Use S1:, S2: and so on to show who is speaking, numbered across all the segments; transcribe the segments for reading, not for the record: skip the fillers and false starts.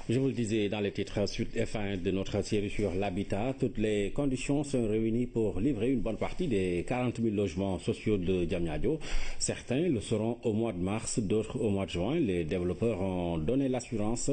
S1: Je vous le disais dans les titres suite F1 de notre série sur l'habitat, toutes les conditions sont réunies pour livrer une bonne partie des 40 000 logements sociaux de Diamniadio. Certains le seront au mois de mars, d'autres au mois de juin. Les développeurs ont donné l'assurance.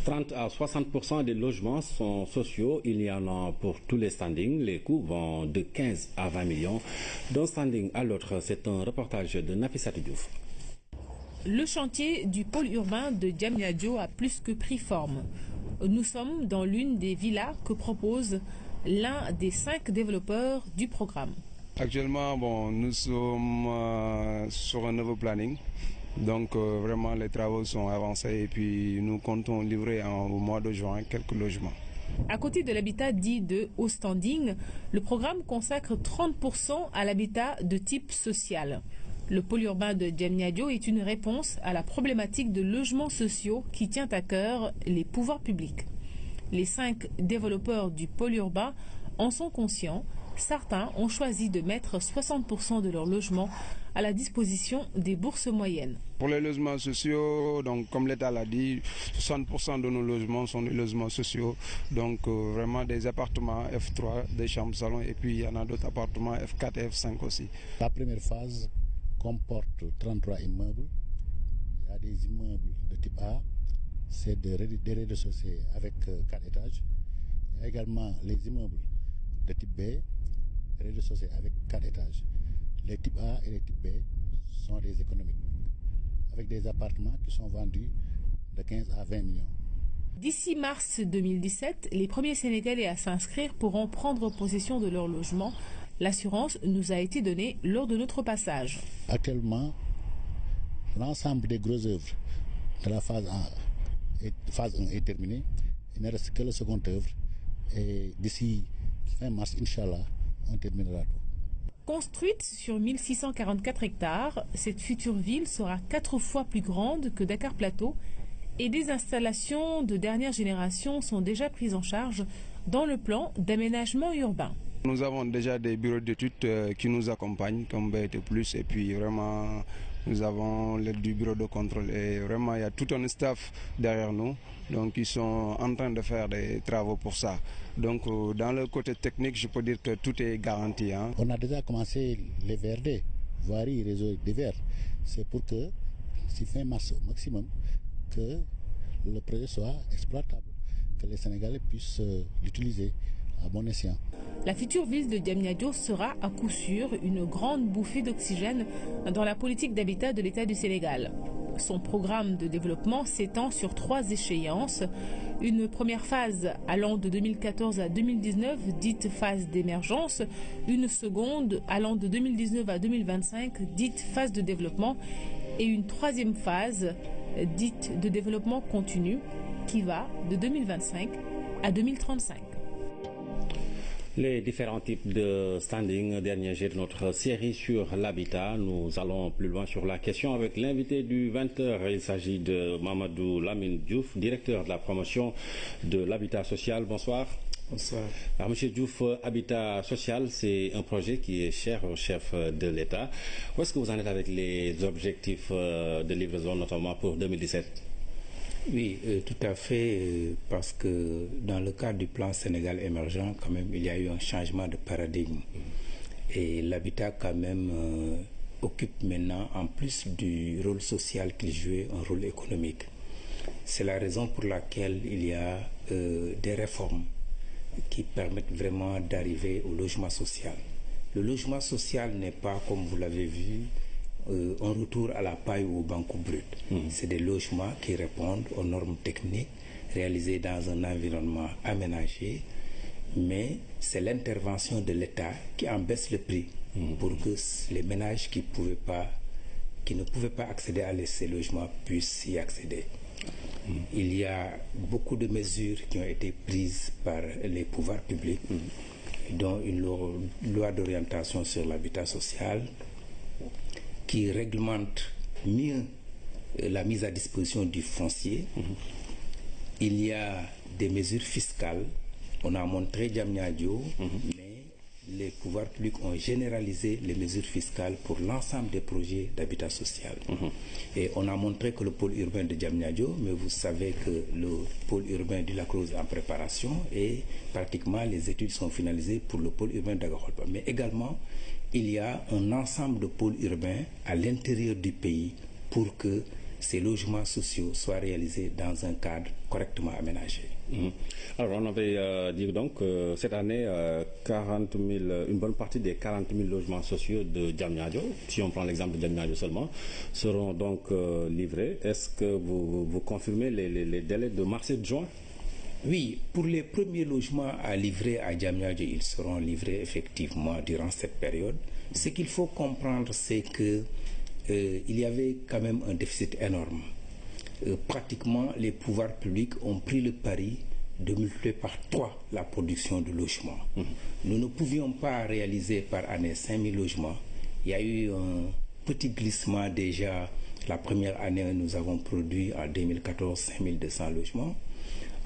S1: 30 à 60% des logements sont sociaux. Il y en a pour tous les standings. Les coûts vont de 15 à 20 millions. D'un standing à l'autre, c'est un reportage de Nafissatou Diouf.
S2: Le chantier du pôle urbain de Diamniadio a plus que pris forme. Nous sommes dans l'une des villas que propose l'un des 5 développeurs du programme.
S3: Actuellement, nous sommes sur un nouveau planning. Donc vraiment les travaux sont avancés et puis nous comptons livrer au mois de juin quelques logements.
S2: À côté de l'habitat dit de haut standing, le programme consacre 30% à l'habitat de type social. Le pôle urbain de Diamniadio est une réponse à la problématique de logements sociaux qui tient à cœur les pouvoirs publics. Les 5 développeurs du pôle urbain en sont conscients. Certains ont choisi de mettre 60% de leurs logements à la disposition des bourses moyennes.
S3: Pour les logements sociaux, donc comme l'État l'a dit, 60% de nos logements sont des logements sociaux. Donc vraiment des appartements F3, des chambres salons et puis il y en a d'autres appartements F4 et F5 aussi.
S4: La première phase comporte 33 immeubles. Il y a des immeubles de type A, c'est des rez-de-chaussée avec 4 étages. Il y a également les immeubles de type B, rez-de-chaussée avec 4 étages. Les types A et les types B sont des économiques, avec des appartements qui sont vendus de 15 à 20 millions.
S2: D'ici mars 2017, les premiers Sénégalais à s'inscrire pourront prendre possession de leur logement. L'assurance nous a été donnée lors de notre passage.
S4: Actuellement, l'ensemble des grosses œuvres de la phase 1 est terminé. Il ne reste que la seconde œuvre. Et d'ici fin mars, Inch'Allah, on terminera tout.
S2: Construite sur 1644 hectares, cette future ville sera 4 fois plus grande que Dakar Plateau et des installations de dernière génération sont déjà prises en charge dans le plan d'aménagement urbain.
S3: Nous avons déjà des bureaux d'études qui nous accompagnent comme BET+, et puis vraiment nous avons l'aide du bureau de contrôle et vraiment il y a tout un staff derrière nous, donc ils sont en train de faire des travaux pour ça. Donc dans le côté technique, je peux dire que tout est garanti.
S4: On a déjà commencé les VRD, voirie, réseau des verts. C'est pour que, si fin mars au maximum, que le projet soit exploitable, que les Sénégalais puissent l'utiliser à bon escient.
S2: La future ville de Diamniadio sera à coup sûr une grande bouffée d'oxygène dans la politique d'habitat de l'État du Sénégal. Son programme de développement s'étend sur 3 échéances. Une première phase allant de 2014 à 2019, dite phase d'émergence. Une seconde allant de 2019 à 2025, dite phase de développement. Et une 3e phase, dite de développement continu, qui va de 2025 à 2035.
S1: Les différents types de standing, dernier jet de notre série sur l'habitat. Nous allons plus loin sur la question avec l'invité du 20h. Il s'agit de Mamadou Lamine Diouf, directeur de la promotion de l'habitat social. Bonsoir.
S5: Bonsoir.
S1: Alors, Monsieur Diouf, habitat social, c'est un projet qui est cher au chef de l'État. Où est-ce que vous en êtes avec les objectifs de livraison, notamment pour 2017?
S5: Oui, tout à fait, parce que dans le cadre du plan Sénégal émergent, quand même, il y a eu un changement de paradigme. Et l'habitat, quand même, occupe maintenant, en plus du rôle social qu'il jouait, un rôle économique. C'est la raison pour laquelle il y a des réformes qui permettent vraiment d'arriver au logement social. Le logement social n'est pas, comme vous l'avez vu, un retour à la paille ou au banco brut. C'est des logements qui répondent aux normes techniques réalisées dans un environnement aménagé, mais c'est l'intervention de l'État qui en baisse le prix pour que les ménages qui ne pouvaient pas accéder à ces logements puissent y accéder. Il y a beaucoup de mesures qui ont été prises par les pouvoirs publics, dont une loi d'orientation sur l'habitat social, qui réglemente mieux la mise à disposition du foncier. Il y a des mesures fiscales. On a montré Diamniadio, mais les pouvoirs publics ont généralisé les mesures fiscales pour l'ensemble des projets d'habitat social. Et on a montré que le pôle urbain de Diamniadio, mais vous savez que le pôle urbain du Lac Rose est en préparation et pratiquement les études sont finalisées pour le pôle urbain d'Agaholpa. Mais également, il y a un ensemble de pôles urbains à l'intérieur du pays pour que ces logements sociaux soient réalisés dans un cadre correctement aménagé.
S1: Alors, on avait dit donc cette année 40 000, une bonne partie des 40 000 logements sociaux de Diamniadio, si on prend l'exemple de Diamniadio seulement, seront donc livrés. Est-ce que vous confirmez les délais de mars et de juin?
S5: Oui, pour les premiers logements à livrer à Diamniadio, ils seront livrés effectivement durant cette période. Ce qu'il faut comprendre, c'est que il y avait quand même un déficit énorme. Pratiquement, les pouvoirs publics ont pris le pari de multiplier par 3 la production de logements. Nous ne pouvions pas réaliser par année 5 000 logements. Il y a eu un petit glissement déjà. La première année, nous avons produit en 2014 5 200 logements.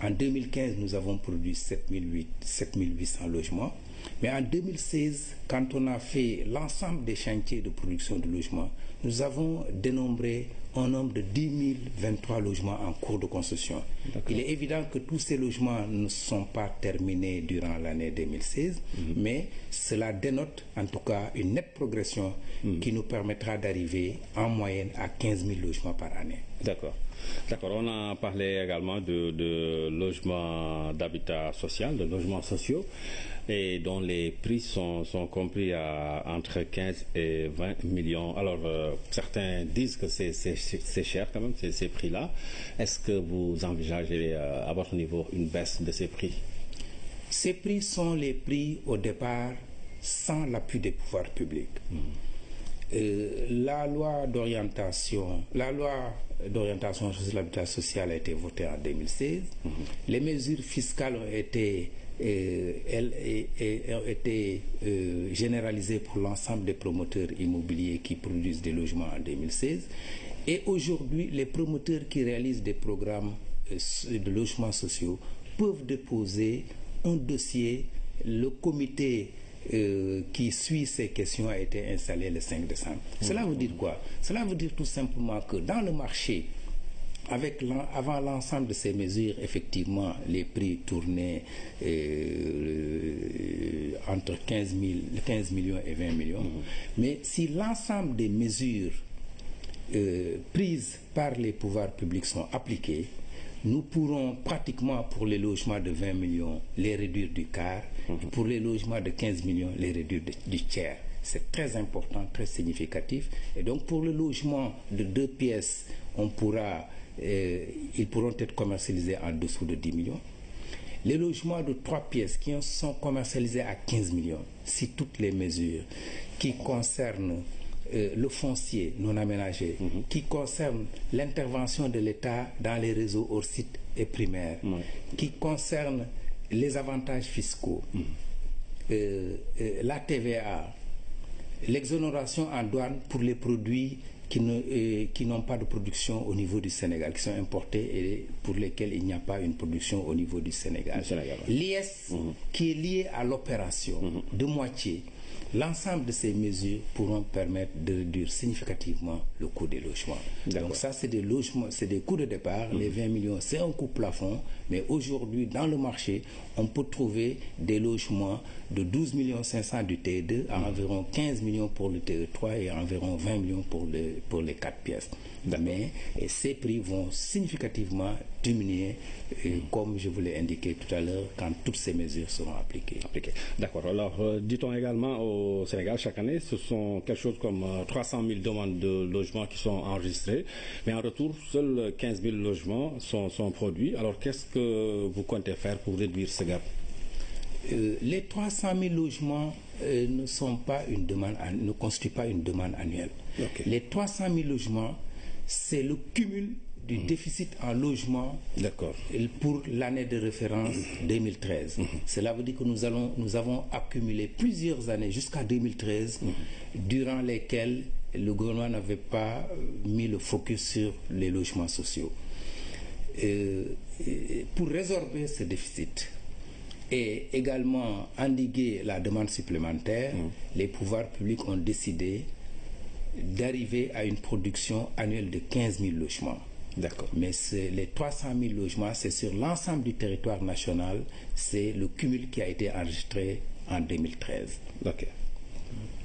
S5: En 2015, nous avons produit 7 800 logements. Mais en 2016, quand on a fait l'ensemble des chantiers de production de logements, nous avons dénombré un nombre de 10 023 logements en cours de construction. Il est évident que tous ces logements ne sont pas terminés durant l'année 2016, mais cela dénote en tout cas une nette progression qui nous permettra d'arriver en moyenne à 15 000 logements par année.
S1: D'accord. On a parlé également de logements d'habitat social, de logements sociaux, et dont les prix sont compris à entre 15 et 20 millions. Alors, certains disent que c'est cher quand même, ces prix-là. Est-ce que vous envisagez à votre niveau une baisse de ces prix?
S5: Ces prix sont les prix au départ sans l'appui des pouvoirs publics. La loi d'orientation sur l'habitat social a été votée en 2016. Les mesures fiscales ont été généralisées pour l'ensemble des promoteurs immobiliers qui produisent des logements en 2016. Et aujourd'hui, les promoteurs qui réalisent des programmes de logements sociaux peuvent déposer un dossier. Le comité qui suit ces questions a été installé le 5 décembre. Cela veut dire quoi? Cela veut dire tout simplement que dans le marché, avant l'ensemble de ces mesures, effectivement, les prix tournaient entre 15 millions et 20 millions. Mais si l'ensemble des mesures prises par les pouvoirs publics sont appliquées, nous pourrons pratiquement pour les logements de 20 millions les réduire du quart, et pour les logements de 15 millions les réduire du tiers. C'est très important, très significatif. Et donc pour le logement de 2 pièces, ils pourront être commercialisés en dessous de 10 millions. Les logements de 3 pièces qui sont commercialisés à 15 millions, si toutes les mesures qui concernent le foncier non aménagé, qui concerne l'intervention de l'État dans les réseaux hors site et primaires, qui concerne les avantages fiscaux, la TVA, l'exonération en douane pour les produits qui n'ont pas de production au niveau du Sénégal, qui sont importés et pour lesquels il n'y a pas une production au niveau du Sénégal. L'IS qui est lié à l'opération de moitié. L'ensemble de ces mesures pourront permettre de réduire significativement le coût des logements. Donc ça, c'est des logements, c'est des coûts de départ. Les 20 millions, c'est un coût plafond. Mais aujourd'hui, dans le marché, on peut trouver des logements de 12 500 du TE2 à environ 15 millions pour le TE3 et à environ 20 millions pour les 4 pièces. Mais ces prix vont significativement diminuer, comme je vous l'ai indiqué tout à l'heure, quand toutes ces mesures seront appliquées.
S1: D'accord. Alors, dit-on également au Sénégal, chaque année, ce sont quelque chose comme 300 000 demandes de logements qui sont enregistrées, mais en retour, seuls 15 000 logements sont produits. Alors, qu'est-ce que vous comptez faire pour réduire ce gap?
S5: Les 300 000 logements ne constituent pas une demande annuelle. Les 300 000 logements, c'est le cumul du déficit en logement pour l'année de référence 2013. Cela veut dire que nous avons accumulé plusieurs années jusqu'à 2013 durant lesquelles le gouvernement n'avait pas mis le focus sur les logements sociaux. Pour résorber ce déficit, et également endiguer la demande supplémentaire, les pouvoirs publics ont décidé d'arriver à une production annuelle de 15 000 logements.
S1: D'accord.
S5: Mais les 300 000 logements, c'est sur l'ensemble du territoire national, c'est le cumul qui a été enregistré en 2013.
S1: Ok.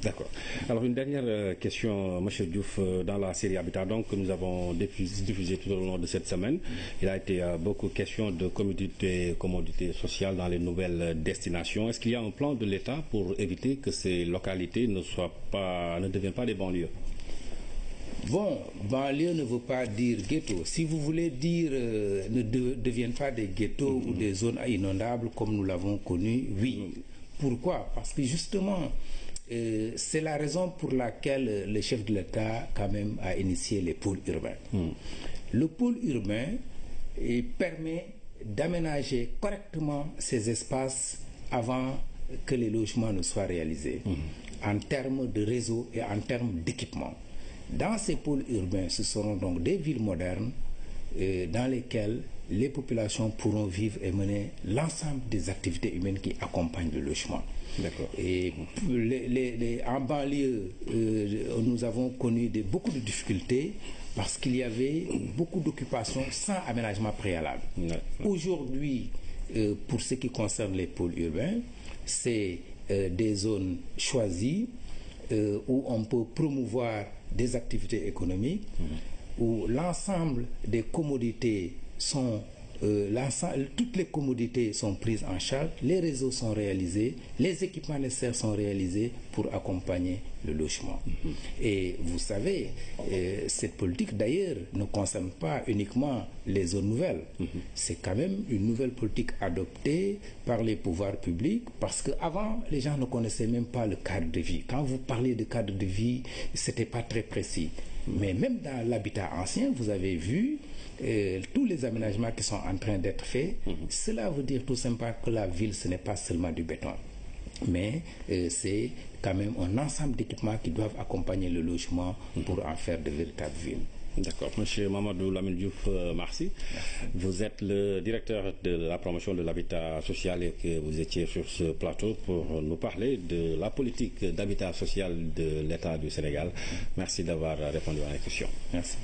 S1: D'accord. Alors une dernière question, M. Diouf, dans la série Habitat donc, que nous avons diffusée tout au long de cette semaine, il a été beaucoup question de commodité sociale dans les nouvelles destinations. Est-ce qu'il y a un plan de l'État pour éviter que ces localités ne deviennent pas des banlieues?
S5: Bon, banlieue ne veut pas dire ghetto. Si vous voulez dire ne deviennent pas des ghettos ou des zones inondables comme nous l'avons connu, oui. Pourquoi? Parce que justement, c'est la raison pour laquelle le chef de l'État quand même a initié les pôles urbains. Le pôle urbain permet d'aménager correctement ces espaces avant que les logements ne soient réalisés, en termes de réseau et en termes d'équipement. Dans ces pôles urbains, ce seront donc des villes modernes dans lesquelles les populations pourront vivre et mener l'ensemble des activités humaines qui accompagnent le logement.
S1: D'accord.
S5: Et en banlieue, nous avons connu beaucoup de difficultés parce qu'il y avait beaucoup d'occupations sans aménagement préalable. Aujourd'hui, pour ce qui concerne les pôles urbains, c'est des zones choisies où on peut promouvoir des activités économiques, où l'ensemble des commodités sont toutes les commodités sont prises en charge, les réseaux sont réalisés, les équipements nécessaires sont réalisés pour accompagner le logement. Et vous savez, cette politique d'ailleurs ne concerne pas uniquement les zones nouvelles. C'est quand même une nouvelle politique adoptée par les pouvoirs publics parce qu'avant, les gens ne connaissaient même pas le cadre de vie. Quand vous parlez de cadre de vie, ce n'était pas très précis. Mais même dans l'habitat ancien, vous avez vu tous les aménagements qui sont en train d'être faits. Cela veut dire tout simplement que la ville, ce n'est pas seulement du béton, mais c'est quand même un ensemble d'équipements qui doivent accompagner le logement pour en faire de véritables villes.
S1: D'accord. Monsieur Mamadou Lamine Diouf, merci. Vous êtes le directeur de la promotion de l'habitat social et que vous étiez sur ce plateau pour nous parler de la politique d'habitat social de l'État du Sénégal. Merci d'avoir répondu à la question.
S5: Merci.